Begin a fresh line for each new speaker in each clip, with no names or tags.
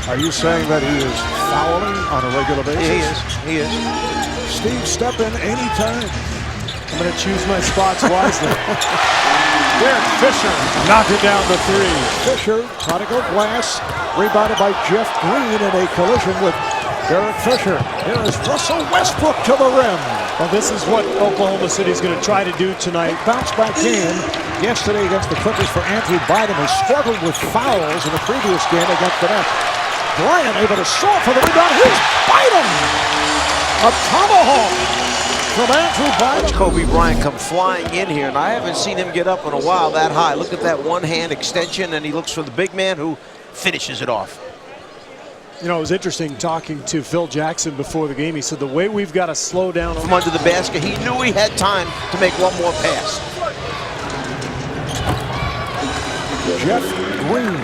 Are you saying that he is fouling on a regular basis?
He is.
Steve, step in anytime.
I'm going to choose my spots wisely. Derek Fisher knocked it down to 3.
Fisher trying to go glass. Rebounded by Jeff Green in a collision with Derek Fisher. Here is Russell Westbrook to the rim.
Well, this is what Oklahoma City is going to try to do tonight.
Bounce back game yesterday against the Clippers for Andrew Bynum, who struggled with fouls in the previous game against the Nets. Bryant able to soar for the rebound. Here's Bynum! A tomahawk from Andrew Bynum.
Watch Kobe Bryant come flying in here, and I haven't seen him get up in a while that high. Look at that one-hand extension, and he looks for the big man who finishes it off.
You know, it was interesting talking to Phil Jackson before the game. He said the way we've got to slow down
from under the basket, he knew he had time to make one more pass.
Jeff Green,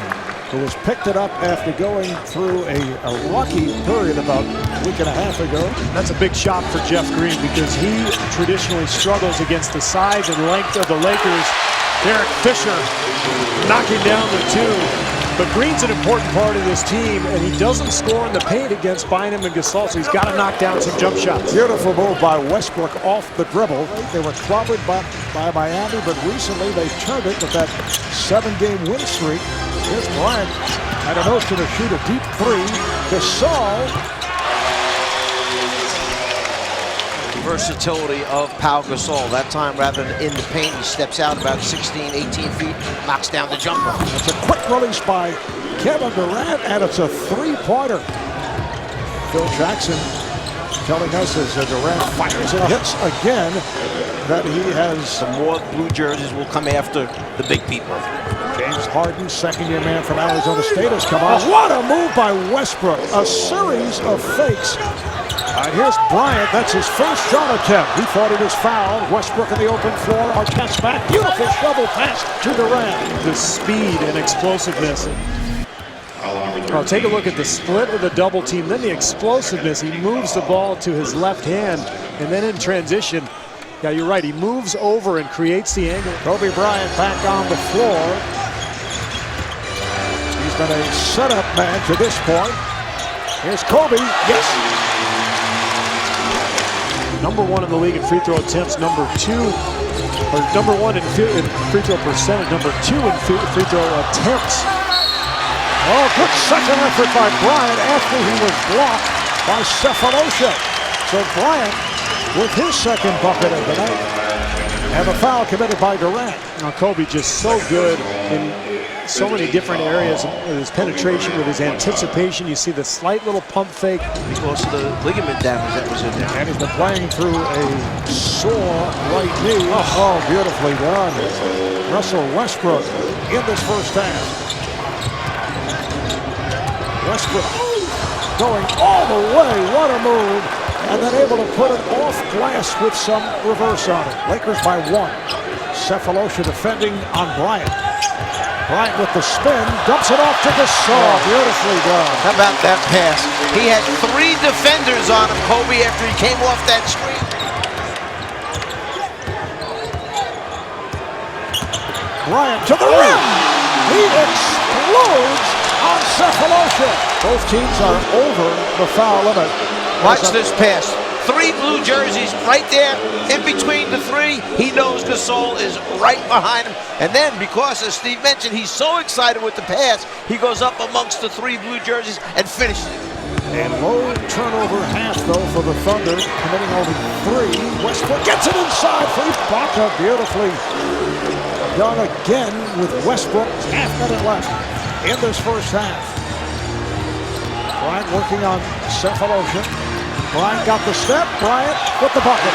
who was picked it up after going through a rocky period about a week and a half ago.
That's a big shot for Jeff Green because he traditionally struggles against the size and length of the Lakers. Derek Fisher knocking down the 2. But Green's an important part of this team, and he doesn't score in the paint against Bynum and Gasol, so he's got to knock down some jump shots.
Beautiful move by Westbrook off the dribble. They were clobbered by Miami, but recently they turned it with that 7-game win streak. Here's Bryant had a notion to shoot a deep 3. Gasol.
Versatility of Pau Gasol. That time, rather than in the paint, he steps out about 16, 18 feet, knocks down the jumper.
It's a quick release by Kevin Durant, and it's a 3-pointer. Phil Jackson telling us as Durant fires and hits again that he has
some more blue jerseys will come after the big people.
James Harden, second-year man from Arizona State, has come on. What a move by Westbrook. A series of fakes. All right, here's Bryant. That's his first shot attempt. He thought it was fouled. Westbrook in the open floor. Arquette's back. Beautiful shovel pass to Durant.
The speed and explosiveness. Well, take a look at the split of the double team, then the explosiveness. He moves the ball to his left hand, and then in transition, yeah, you're right, he moves over and creates the angle.
Kobe Bryant back on the floor. He's been a setup man to this point. Here's Kobe. Yes.
Number 1 in the league in free throw attempts, number 2, or number 1 in free throw percentage, number 2 in free throw attempts.
Oh, good second effort by Bryant after he was blocked by Cephalosha. So Bryant with his second bucket of the night. And a foul committed by Durant.
Now Kobe just so good in so many different areas with his penetration, with his anticipation. You see the slight little pump fake.
Because of the ligament damage that was in there.
And he's been playing through a sore right knee. Oh, beautifully done. Russell Westbrook in this first half. Westbrook going all the way. What a move. And then able to put it off glass with some reverse on it. Lakers by 1. Cephalosha defending on Bryant. Bryant with the spin, dumps it off to Gasol. Beautifully done.
How about that pass? He had 3 defenders on him, Kobe, after he came off that screen.
Bryant to the rim. He explodes on Cephalosha. Both teams are over the foul limit.
Watch this pass. 3 blue jerseys right there in between the 3. He knows Gasol is right behind him. And then, because, as Steve mentioned, he's so excited with the pass, he goes up amongst the 3 blue jerseys and finishes it.
And low turnover half, though, for the Thunder, committing only 3. Westbrook gets it inside for Ibaka. Beautifully done again with Westbrook. Half-minute left in this first half. Bryant working on Cephalosha. Bryant got the step. Bryant with the bucket.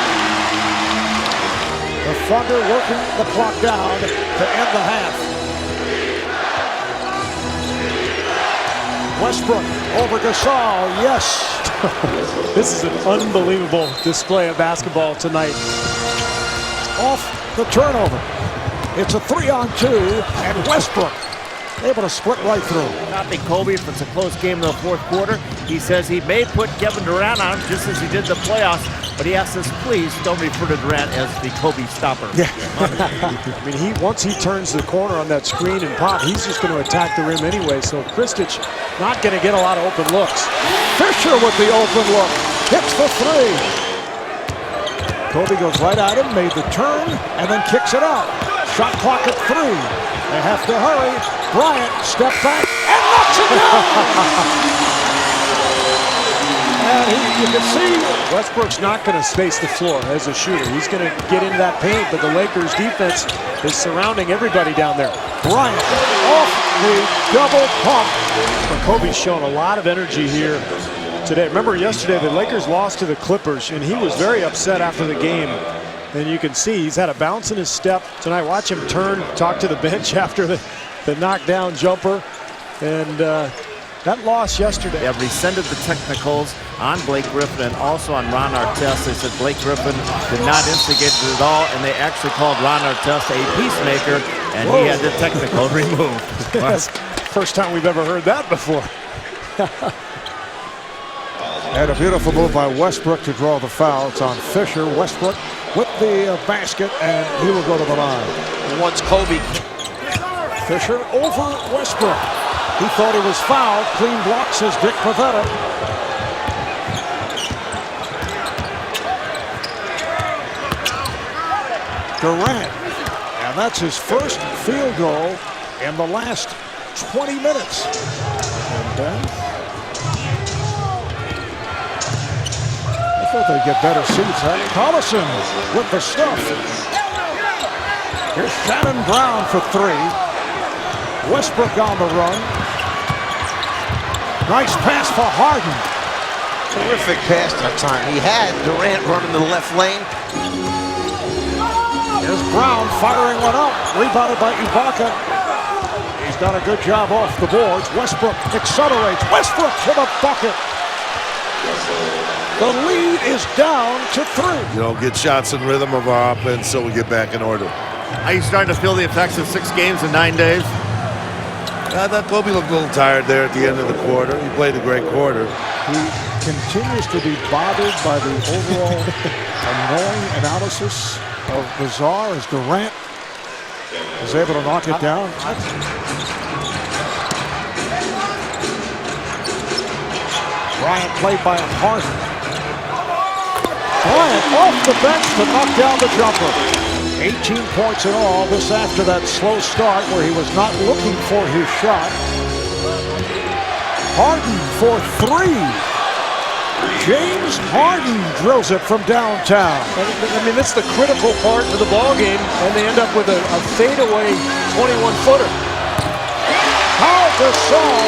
The Thunder working the clock down to end the half. Westbrook over Gasol. Yes.
This is an unbelievable display of basketball tonight.
Off the turnover. It's a 3-on-2, and Westbrook able to split right through.
Stopping Kobe if it's a close game in the fourth quarter. He says he may put Kevin Durant on him just as he did the playoffs, but he asks us, please don't refer to Durant as the Kobe stopper.
Yeah. I mean, once he turns the corner on that screen and pop, he's just going to attack the rim anyway. So Kristich not going to get a lot of open looks.
Fisher with the open look. Hits the three. Kobe goes right at him, made the turn, and then kicks it out. Shot clock at 3. They have to hurry. Bryant step back and knocks it down. And you can see
Westbrook's not going to space the floor as a shooter. He's going to get into that paint, but the Lakers defense is surrounding everybody down there.
Bryant off the double pump.
But Kobe's shown a lot of energy here today. Remember yesterday the Lakers lost to the Clippers, and he was very upset after the game. And you can see he's had a bounce in his step tonight. Watch him turn, talk to the bench after the knockdown jumper. And that loss yesterday.
They have rescinded the technicals on Blake Griffin and also on Ron Artest. They said Blake Griffin did not instigate it at all, and they actually called Ron Artest a peacemaker, and he had the technical removed.
That's the first time we've ever heard that before.
And a beautiful move by Westbrook to draw the foul. It's on Fisher. Westbrook with the basket, and he will go to the line.
Once Kobe.
Fisher over Westbrook. He thought he was fouled. Clean block, says Dick Pavetta. Durant. And that's his first field goal in the last 20 minutes. And then I thought they'd get better seats. Huh? Collison with the stuff. Here's Shannon Brown for 3. Westbrook on the run. Nice pass for Harden.
Terrific pass that time. He had Durant running the left lane.
Here's Brown firing one up. Rebounded by Ibaka. He's done a good job off the boards. Westbrook accelerates. Westbrook to the bucket. The lead is down to 3.
You know, get shots in rhythm of our offense so we get back in order.
Are you starting to feel the effects of 6 games in 9 days?
I thought Kobe looked a little tired there at the end of the quarter. He played a great quarter.
He continues to be bothered by the overall annoying analysis of Bizarre as Durant is able to knock it down. Bryant played by Harden. Bryant off the bench to knock down the jumper. 18 points in all, this after that slow start where he was not looking for his shot. Harden for 3. James Harden drills it from downtown.
I mean, that's the critical part of the ball game, and they end up with a fadeaway 21-footer.
How Gasol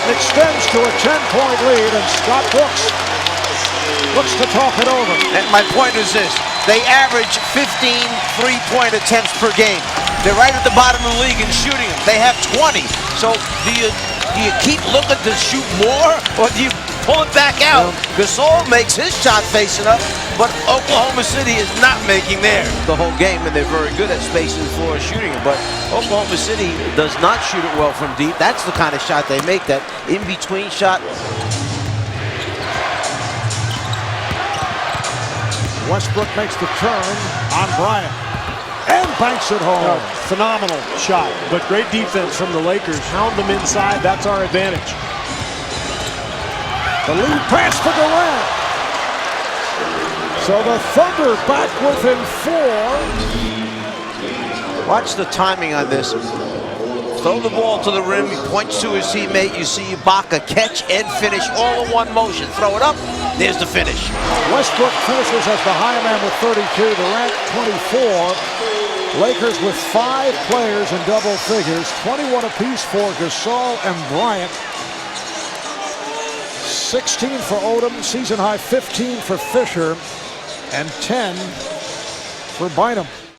extends to a 10-point lead, and Scott Brooks looks to talk it over.
And my point is this. They average 15 three-point attempts per game. They're right at the bottom of the league in shooting them. They have 20. So do you keep looking to shoot more, or do you pull it back out? Gasol makes his shot facing up, but Oklahoma City is not making theirs the whole game, and they're very good at spacing the floor and shooting it. But Oklahoma City does not shoot it well from deep. That's the kind of shot they make, that in-between shot.
Westbrook makes the turn on Bryant and banks it home.
Phenomenal shot, but great defense from the Lakers. Hound them inside, that's our advantage.
The lead pass for Durant. So the Thunder back within 4.
Watch the timing on this. Throw the ball to the rim, he points to his teammate, you see Ibaka catch and finish all in one motion. Throw it up, there's the finish.
Westbrook finishes as the high man with 32, Durant 24. Lakers with 5 players in double figures, 21 apiece for Gasol and Bryant. 16 for Odom, season high 15 for Fisher, and 10 for Bynum.